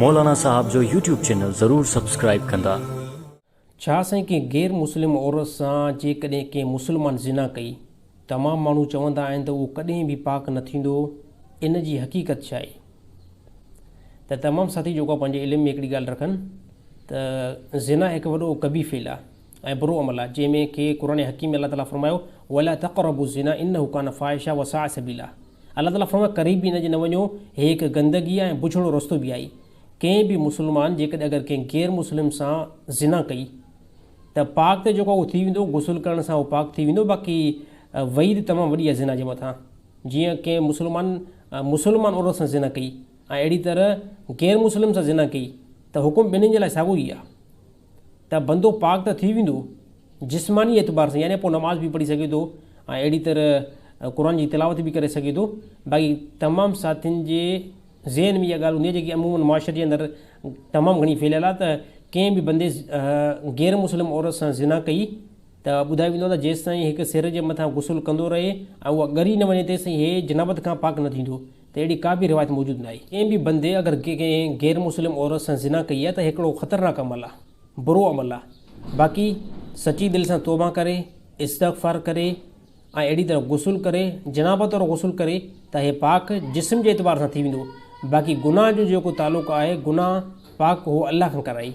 मौलाना साहब जो YouTube channel ज़रूर subscribe कंदा। छा साईं कि गैर मुस्लिम औरत सां जेकॾहिं कंहिं मुस्लमान ज़िना कई, तमामु माण्हू चवंदा आहिनि त उहो कॾहिं बि पाक न थींदो। इन जी हक़ीक़त छा आहे? त तमामु साथी जेको पंहिंजे इल्म में हिकिड़ी ॻाल्हि रखनि त ज़िना हिकु वॾो कबी फेल आहे ऐं बुरो अमल आहे, जंहिंमें के क़ुरान हकीम में अलाह ताला फरमायो वला तक़रबु ज़िना इन्नहु कान फ़ाहिशा व साअ सबीला। अलाह ताला फरमायो करीब बि हिन जे न वञो, हे हिकु गंदगी आहे ऐं बुछड़ो रस्तो बि आहे। कंहिं बि मुस्लमान जेकॾहिं अगरि कंहिं गैर मुस्लिम सां ज़िना कई त पाक त जेको उहो थी वेंदो, गुसुल करण सां उहो पाक थी वेंदो। बाक़ी वईद तमामु वॾी आहे ज़िना जे मथां। जीअं कंहिं मुस्लमान औरत सां ज़िना कई ऐं अहिड़ी तरह गैर मुस्लिम सां ज़िना कई त हुकुम ॿिन्हिनि जे लाइ साॻियो ई आहे त बंदो पाक त थी वेंदो जिस्मानी एतबार सां, यानी पोइ नमाज़ बि पढ़ी सघे थो ऐं अहिड़ी तरह क़ुरान जी तिलावत बि करे सघे थो। बाक़ी तमामु साथियुनि जे ज़हन में इहा ॻाल्हि हूंदी आहे जेकी अमूमन मुआशरे जे अंदरि तमामु घणी फैलियल आहे त कंहिं बि बंदे गैर मुस्लिम औरत सां ज़िना कई त ॿुधायो वेंदो आहे त जेसि ताईं हिकु सिर जे मथां गुसुल कंदो रहे ऐं उहा ॻरी न वञे तेसि ताईं हे जनाबत खां पाक न थींदो। त अहिड़ी का बि रिवायत मौजूदु न आहे। कंहिं बि बंदे अगरि कंहिं गैर मुस्लिम औरत सां ज़िना कई आहे त हिकिड़ो ख़तरनाक अमल आहे, बुरो अमल आहे। बाक़ी सची दिलि सां तौबा करे, इस्तग़फ़ार करे ऐं अहिड़ी तरह गुसुल करे, जनाबत वारो गुसुल करे त हे पाक जिस्म जे एतबार सां थी वेंदो। बाक़ी गुनाह जो जेको तालुक़ु आहे, गुनाह पाक उहो अलाह खां कराई।